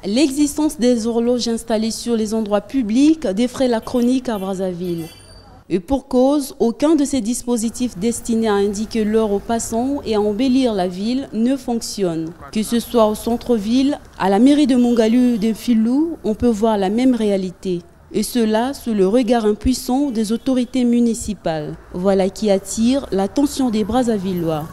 L'existence des horloges installées sur les endroits publics défraie la chronique à Brazzaville. Et pour cause, aucun de ces dispositifs destinés à indiquer l'heure aux passants et à embellir la ville ne fonctionne. Que ce soit au centre-ville, à la mairie de Mongalu ou de Filou, on peut voir la même réalité. Et cela sous le regard impuissant des autorités municipales. Voilà qui attire l'attention des Brazzavillois.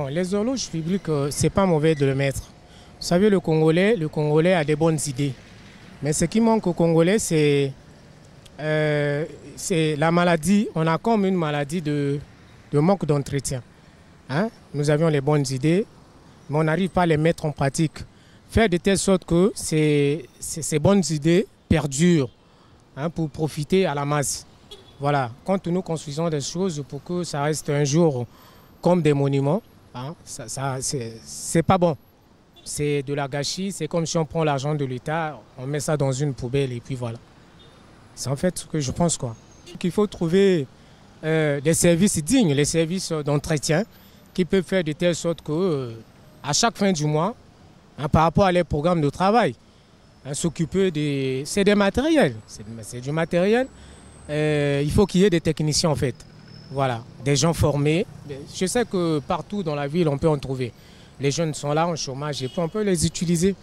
Les horloges publiques, c'est pas mauvais de le mettre. Vous savez, le Congolais a des bonnes idées. Mais ce qui manque aux Congolais, c'est la maladie. On a comme une maladie de manque d'entretien. Hein? Nous avions les bonnes idées, mais on n'arrive pas à les mettre en pratique. Faire de telle sorte que ces bonnes idées perdurent, hein, pour profiter à la masse. Voilà, quand nous construisons des choses pour que ça reste un jour comme des monuments, hein, c'est pas bon. C'est de la gâchis, c'est comme si on prend l'argent de l'État, on met ça dans une poubelle et puis voilà. C'est en fait ce que je pense, quoi. Il faut trouver des services dignes, les services d'entretien qui peuvent faire de telle sorte que à chaque fin du mois, hein, par rapport à les programmes de travail, hein, s'occuper des... C'est des matériels, c'est du matériel. Il faut qu'il y ait des techniciens en fait. Voilà, des gens formés. Je sais que partout dans la ville, on peut en trouver. Les jeunes sont là en chômage et puis on peut les utiliser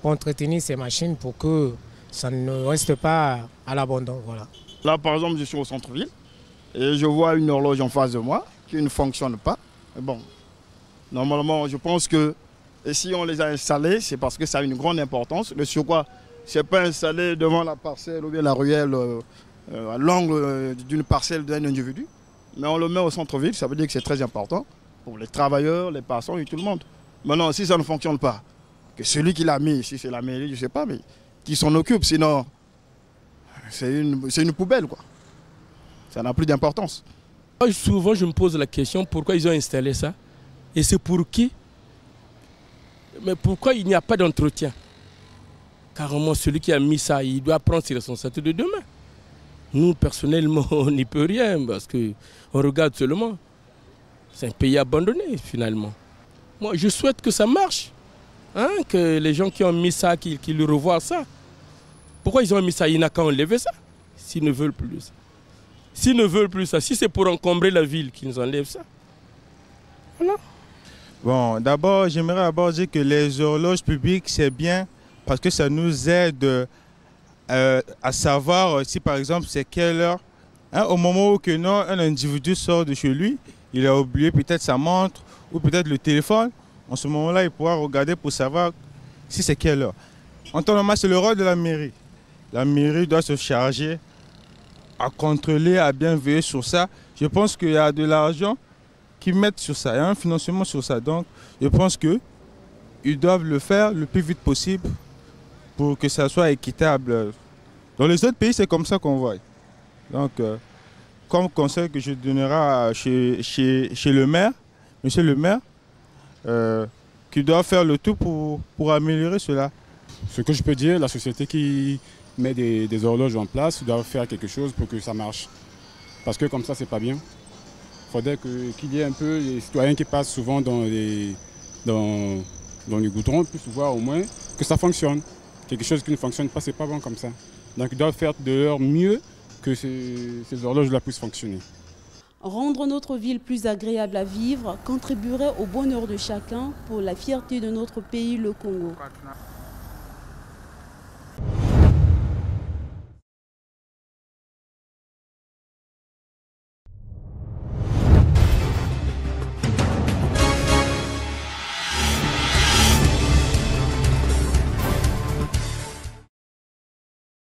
pour entretenir ces machines pour que ça ne reste pas à l'abandon. Voilà. Là, par exemple, je suis au centre-ville et je vois une horloge en face de moi qui ne fonctionne pas. Bon, normalement, je pense que si on les a installés, c'est parce que ça a une grande importance. Le surcroît, ce n'est pas installé devant la parcelle ou bien la ruelle à l'angle d'une parcelle d'un individu. Mais on le met au centre-ville, ça veut dire que c'est très important pour les travailleurs, les passants et tout le monde. Maintenant, si ça ne fonctionne pas, que celui qui l'a mis, si c'est la mairie, je ne sais pas, mais qui s'en occupe, sinon c'est une poubelle, quoi. Ça n'a plus d'importance. Souvent, je me pose la question, pourquoi ils ont installé ça? Et c'est pour qui? Mais pourquoi il n'y a pas d'entretien? Carrément, celui qui a mis ça, il doit prendre ses responsabilités de demain. Nous, personnellement, on n'y peut rien parce qu'on regarde seulement. C'est un pays abandonné, finalement. Moi, je souhaite que ça marche. Hein, que les gens qui ont mis ça, qu'ils revoient ça. Pourquoi ils ont mis ça? Il n'y a qu'à enlever ça, s'ils ne veulent plus ça. S'ils ne veulent plus ça, si c'est pour encombrer la ville qu'ils nous enlèvent ça. Voilà. Bon, d'abord, j'aimerais dire que les horloges publiques, c'est bien parce que ça nous aide à savoir si par exemple c'est quelle heure, hein, au moment où un individu sort de chez lui, il a oublié peut-être sa montre ou peut-être le téléphone. En ce moment-là, il pourra regarder pour savoir si c'est quelle heure. En temps normal, c'est le rôle de la mairie. La mairie doit se charger à contrôler, à bien veiller sur ça. Je pense qu'il y a de l'argent qu'ils mettent sur ça, il y a un financement sur ça. Donc, je pense qu'ils doivent le faire le plus vite possible pour que ça soit équitable. Dans les autres pays, c'est comme ça qu'on voit. Donc, comme conseil que je donnerai chez le maire, monsieur le maire, qui doit faire le tout pour améliorer cela. Ce que je peux dire, la société qui met des horloges en place doit faire quelque chose pour que ça marche. Parce que comme ça, c'est pas bien. Il faudrait qu'il y ait un peu les citoyens qui passent souvent dans les goudrons puissent voir au moins que ça fonctionne. Quelque chose qui ne fonctionne pas, c'est pas bon comme ça. Donc ils doivent faire de leur mieux que ces horloges-là puissent fonctionner. Rendre notre ville plus agréable à vivre contribuerait au bonheur de chacun pour la fierté de notre pays, le Congo.